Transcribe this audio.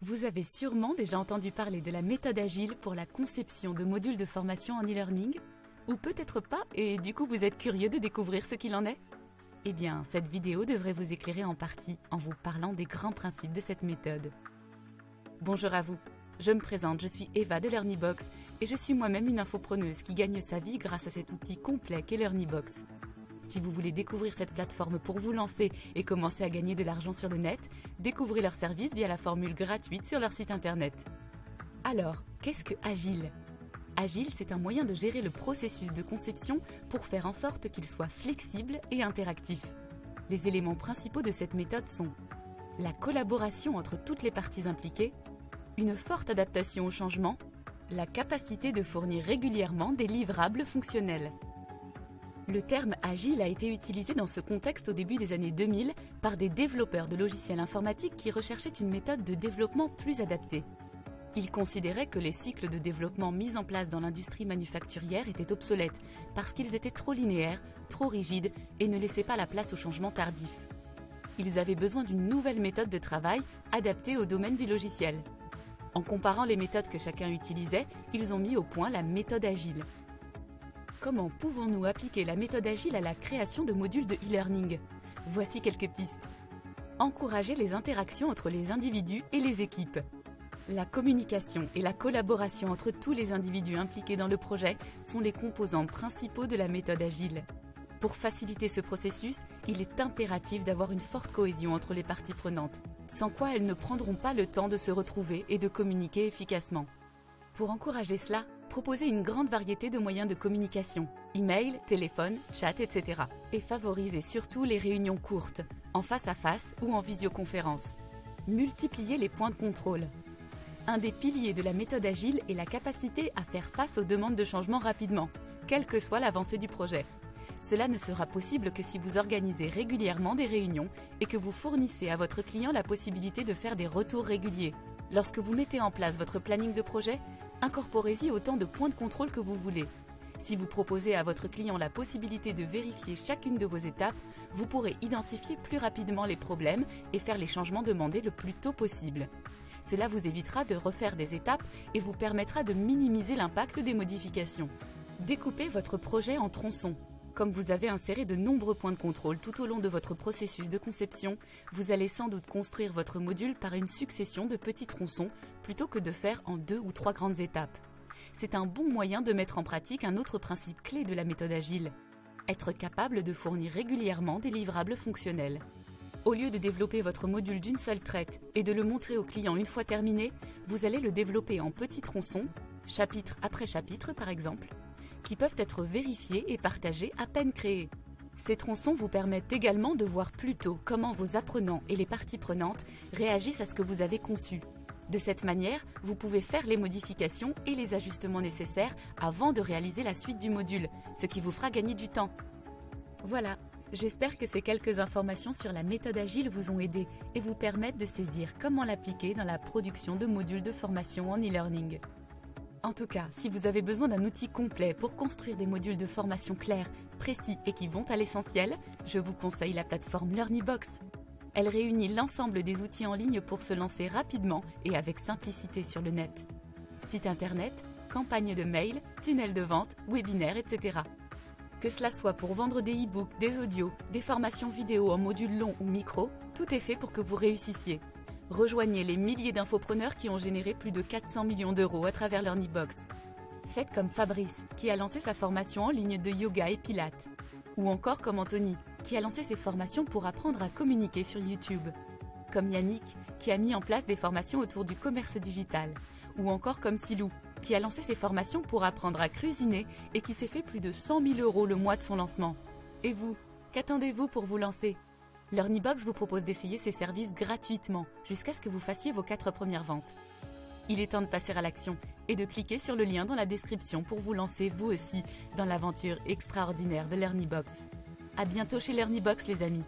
Vous avez sûrement déjà entendu parler de la méthode agile pour la conception de modules de formation en e-learning, ou peut-être pas, et du coup vous êtes curieux de découvrir ce qu'il en est? Eh bien, cette vidéo devrait vous éclairer en partie en vous parlant des grands principes de cette méthode. Bonjour à vous, je me présente, je suis Eva de LearnyBox et je suis moi-même une infopreneuse qui gagne sa vie grâce à cet outil complet qu'est LearnyBox. Si vous voulez découvrir cette plateforme pour vous lancer et commencer à gagner de l'argent sur le net, découvrez leurs services via la formule gratuite sur leur site internet. Alors, qu'est-ce que Agile? Agile, c'est un moyen de gérer le processus de conception pour faire en sorte qu'il soit flexible et interactif. Les éléments principaux de cette méthode sont la collaboration entre toutes les parties impliquées, une forte adaptation au changement, la capacité de fournir régulièrement des livrables fonctionnels. Le terme agile a été utilisé dans ce contexte au début des années 2000 par des développeurs de logiciels informatiques qui recherchaient une méthode de développement plus adaptée. Ils considéraient que les cycles de développement mis en place dans l'industrie manufacturière étaient obsolètes parce qu'ils étaient trop linéaires, trop rigides et ne laissaient pas la place au changement tardif. Ils avaient besoin d'une nouvelle méthode de travail adaptée au domaine du logiciel. En comparant les méthodes que chacun utilisait, ils ont mis au point la méthode agile. Comment pouvons-nous appliquer la méthode agile à la création de modules de e-learning? Voici quelques pistes. Encourager les interactions entre les individus et les équipes. La communication et la collaboration entre tous les individus impliqués dans le projet sont les composants principaux de la méthode agile. Pour faciliter ce processus, il est impératif d'avoir une forte cohésion entre les parties prenantes, sans quoi elles ne prendront pas le temps de se retrouver et de communiquer efficacement. Pour encourager cela, proposez une grande variété de moyens de communication, email, téléphone, chat, etc. Et favorisez surtout les réunions courtes, en face à face ou en visioconférence. Multipliez les points de contrôle. Un des piliers de la méthode agile est la capacité à faire face aux demandes de changement rapidement, quelle que soit l'avancée du projet. Cela ne sera possible que si vous organisez régulièrement des réunions et que vous fournissez à votre client la possibilité de faire des retours réguliers. Lorsque vous mettez en place votre planning de projet, incorporez-y autant de points de contrôle que vous voulez. Si vous proposez à votre client la possibilité de vérifier chacune de vos étapes, vous pourrez identifier plus rapidement les problèmes et faire les changements demandés le plus tôt possible. Cela vous évitera de refaire des étapes et vous permettra de minimiser l'impact des modifications. Découpez votre projet en tronçons. Comme vous avez inséré de nombreux points de contrôle tout au long de votre processus de conception, vous allez sans doute construire votre module par une succession de petits tronçons plutôt que de faire en 2 ou 3 grandes étapes. C'est un bon moyen de mettre en pratique un autre principe clé de la méthode agile: être capable de fournir régulièrement des livrables fonctionnels. Au lieu de développer votre module d'une seule traite et de le montrer au client une fois terminé, vous allez le développer en petits tronçons, chapitre après chapitre par exemple, qui peuvent être vérifiés et partagés à peine créés. Ces tronçons vous permettent également de voir plus tôt comment vos apprenants et les parties prenantes réagissent à ce que vous avez conçu. De cette manière, vous pouvez faire les modifications et les ajustements nécessaires avant de réaliser la suite du module, ce qui vous fera gagner du temps. Voilà, j'espère que ces quelques informations sur la méthode agile vous ont aidé et vous permettent de saisir comment l'appliquer dans la production de modules de formation en e-learning. En tout cas, si vous avez besoin d'un outil complet pour construire des modules de formation clairs, précis et qui vont à l'essentiel, je vous conseille la plateforme LearnyBox. Elle réunit l'ensemble des outils en ligne pour se lancer rapidement et avec simplicité sur le net. Site internet, campagne de mail, tunnel de vente, webinaire, etc. Que cela soit pour vendre des e-books, des audios, des formations vidéo en modules longs ou micro, tout est fait pour que vous réussissiez. Rejoignez les milliers d'infopreneurs qui ont généré plus de 400 millions d'euros à travers LearnyBox. Faites comme Fabrice, qui a lancé sa formation en ligne de yoga et pilates. Ou encore comme Anthony, qui a lancé ses formations pour apprendre à communiquer sur YouTube. Comme Yannick, qui a mis en place des formations autour du commerce digital. Ou encore comme Silou, qui a lancé ses formations pour apprendre à cuisiner et qui s'est fait plus de 100 000 euros le mois de son lancement. Et vous, qu'attendez-vous pour vous lancer ? LearnyBox vous propose d'essayer ses services gratuitement jusqu'à ce que vous fassiez vos 4 premières ventes. Il est temps de passer à l'action et de cliquer sur le lien dans la description pour vous lancer vous aussi dans l'aventure extraordinaire de LearnyBox. À bientôt chez LearnyBox les amis.